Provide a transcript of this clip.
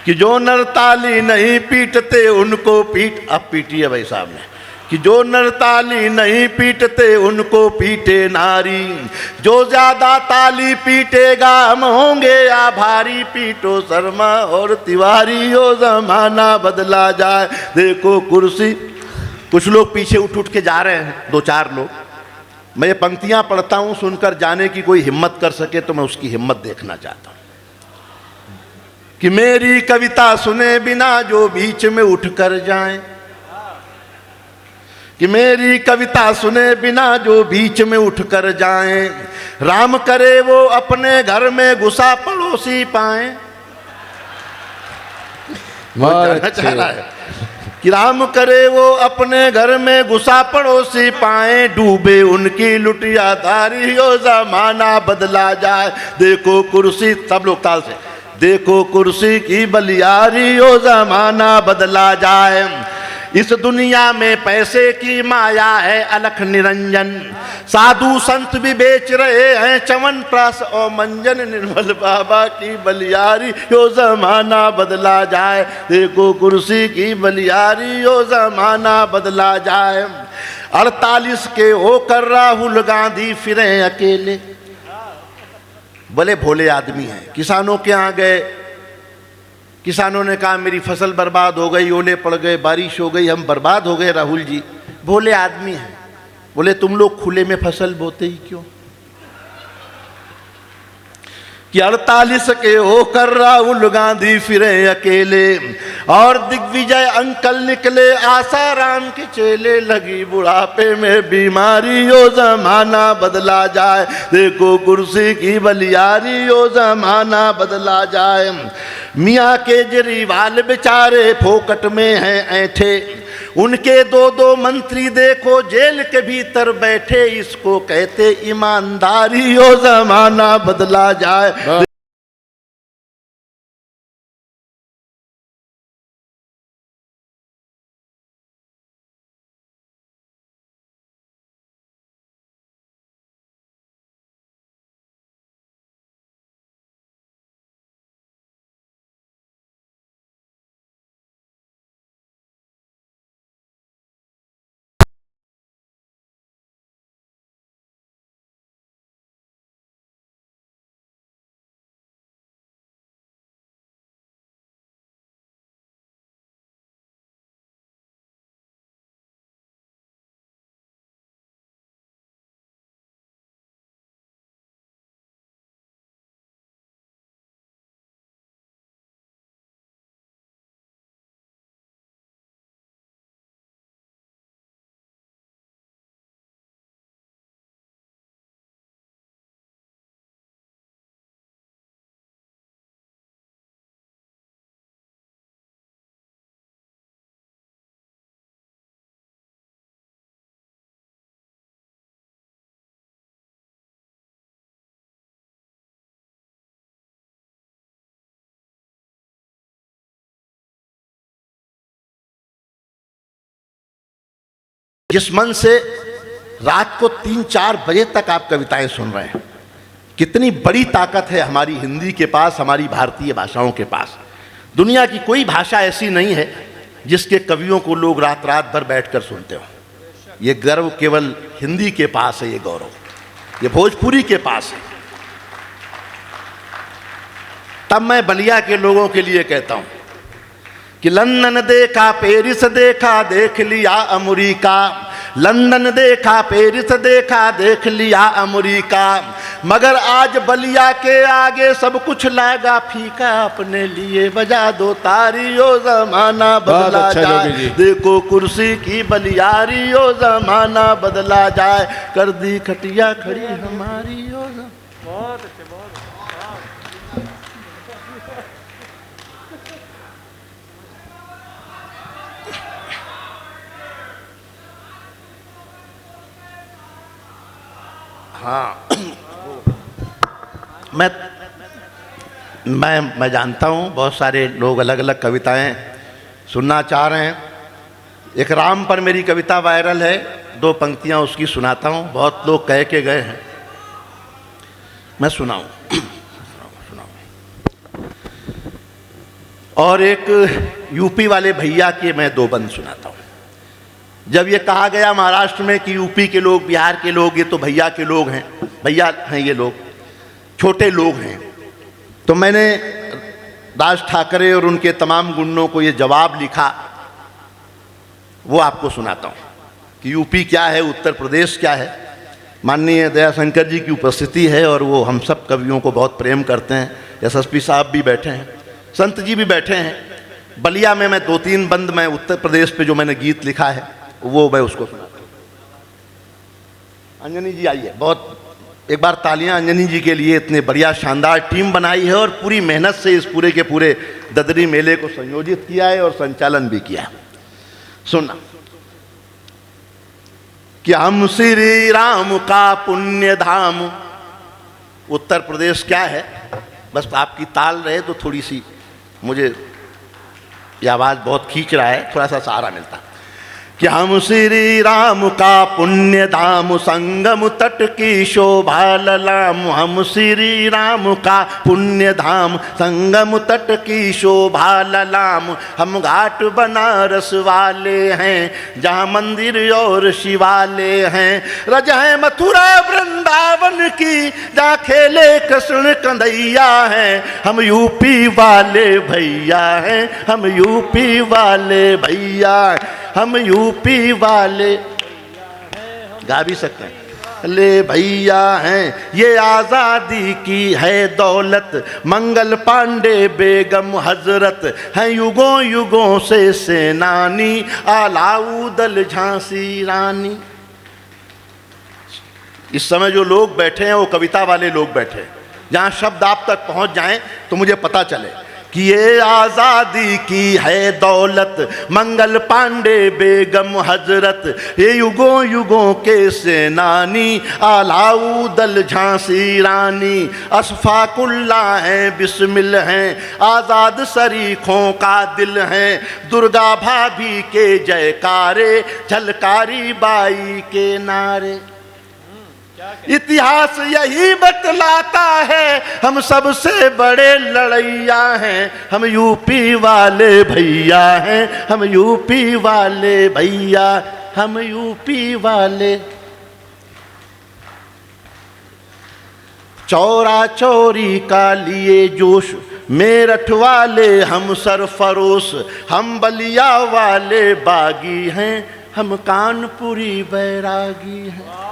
कि जो नर ताली नहीं पीटते उनको पीट, अब पीटिए भाई साहब ने, कि जो नर ताली नहीं पीटते उनको पीटे नारी, जो ज्यादा ताली पीटेगा हम होंगे आभारी, पीटो शर्मा और तिवारी हो जमाना बदला जाए। देखो कुर्सी, कुछ लोग पीछे उठ उठ के जा रहे हैं, 2-4 लोग। मैं ये पंक्तियां पढ़ता हूं, सुनकर जाने की कोई हिम्मत कर सके तो मैं उसकी हिम्मत देखना चाहता हूं। कि मेरी कविता सुने बिना जो बीच में उठ कर जाए, कि मेरी कविता सुने बिना जो बीच में उठ कर जाए, राम करे वो अपने घर में घुसा पड़ोसी पाए। चाह रहा है कि राम करे वो अपने घर में घुसा पड़ोसी पाए, डूबे उनकी लुटिया धारी हो जमाना बदला जाए। देखो कुर्सी, सब लोग ताल से, देखो कुर्सी की बलियारी हो जमाना बदला जाए। इस दुनिया में पैसे की माया है अलख निरंजन, साधु संत भी बेच रहे हैं च्यवनप्राश और मंजन, निर्मल बाबा की बलियारी यो जमाना बदला जाए। देखो कुर्सी की बलियारी यो जमाना बदला जाए। 48 के होकर राहुल गांधी फिरे अकेले, बोले भोले आदमी हैं। किसानों के यहाँ गए, किसानों ने कहा मेरी फसल बर्बाद हो गई, ओले पड़ गए, बारिश हो गई, हम बर्बाद हो गए राहुल जी। भोले आदमी हैं, बोले तुम लोग खुले में फसल बोते ही क्यों? कि 48 के होकर राहुल गांधी फिरे अकेले, और दिग्विजय अंकल निकले आसाराम के चेले, लगी बुढ़ापे में बीमारी यो जमाना बदला जाए। देखो कुर्सी की बलियारी यो जमाना बदला जाए। मियाँ केजरीवाल बेचारे फोकट में हैं ऐंठे, उनके 2-2 मंत्री देखो जेल के भीतर बैठे, इसको कहते ईमानदारी हो जमाना बदला जाए। जिस मन से रात को 3-4 बजे तक आप कविताएं सुन रहे हैं, कितनी बड़ी ताकत है हमारी हिंदी के पास, हमारी भारतीय भाषाओं के पास। दुनिया की कोई भाषा ऐसी नहीं है जिसके कवियों को लोग रात रात भर बैठकर सुनते हो। ये गर्व केवल हिंदी के पास है, ये गौरव ये भोजपुरी के पास है। तब मैं बलिया के लोगों के लिए कहता हूं कि लंदन देखा, पेरिस देखा, देख लिया अमेरिका, लंदन देखा, पेरिस देखा, देख लिया अमेरिका, मगर आज बलिया के आगे सब कुछ लगा फीका, अपने लिए बजा दो तारी ओ जमाना बदला जाए। देखो कुर्सी की बलियारी ओ जमाना बदला जाए, कर दी खटिया खड़ी हमारी ओ बहुत अच्छे, बहुत हाँ। मैं जानता हूँ बहुत सारे लोग अलग अलग कविताएं सुनना चाह रहे हैं। एक राम पर मेरी कविता वायरल है, 2 पंक्तियां उसकी सुनाता हूँ। बहुत लोग कह के गए हैं, मैं सुनाऊँ। और एक यूपी वाले भैया के मैं दो बंद सुनाता हूँ। जब ये कहा गया महाराष्ट्र में कि यूपी के लोग, बिहार के लोग ये तो भैया के लोग हैं, भैया हैं ये लोग, छोटे लोग हैं, तो मैंने राज ठाकरे और उनके तमाम गुंडों को ये जवाब लिखा, वो आपको सुनाता हूँ कि यूपी क्या है, उत्तर प्रदेश क्या है। माननीय दयाशंकर जी की उपस्थिति है और वो हम सब कवियों को बहुत प्रेम करते हैं। एसएसपी साहब भी बैठे हैं, संत जी भी बैठे हैं। बलिया में मैं 2-3 बंद मैं उत्तर प्रदेश पे जो मैंने गीत लिखा है वो मैं उसको सुनाता हूँ। अंजनी जी आइए, बहुत एक बार तालियां अंजनी जी के लिए, इतने बढ़िया शानदार टीम बनाई है और पूरी मेहनत से इस पूरे के पूरे ददरी मेले को संयोजित किया है और संचालन भी किया है। सुनना कि हम श्री राम का पुण्य धाम। उत्तर प्रदेश क्या है, बस आपकी ताल रहे तो थोड़ी सी, मुझे ये आवाज़ बहुत खींच रहा है, थोड़ा सा सहारा मिलता। कि हम श्री राम का पुण्य धाम, संगम तट की शोभा ललाम। हम श्री राम का पुण्य धाम, संगम तट की शोभा ललाम। हम घाट बनारस वाले हैं, जहाँ मंदिर और शिवालय हैं। रज है मथुरा वृंदावन की, जहाँ खेले कृष्ण कन्हैया हैं। हम यूपी वाले भैया हैं, हम यूपी वाले भैया, हम यूपी वाले, गा भी सकते हैं, ले भैया हैं। ये आज़ादी की है दौलत, मंगल पांडे बेगम हजरत हैं युगों युगों से सेनानी, अलाउद्दीन झांसी रानी। इस समय जो लोग बैठे हैं वो कविता वाले लोग बैठे हैं। जहाँ शब्द आप तक पहुँच जाएं तो मुझे पता चले कि ये आज़ादी की है दौलत, मंगल पांडे बेगम हजरत, ये युगों युगों के सेनानी, अलाउद्दीन झांसी रानी। अशफाकुल्ला हैं, बिस्मिल हैं, आज़ाद शरीखों का दिल हैं। दुर्गा भाभी के जयकारे, झलकारी बाई के नारे। इतिहास यही बतलाता है हम सबसे बड़े लड़ैया हैं। हम यूपी वाले भैया हैं, हम यूपी वाले भैया, हम यूपी वाले। चौरा चौरी का लिए जोश, मेरठ वाले हम सरफरोश। हम बलिया वाले बागी हैं, हम कानपुरी बैरागी हैं।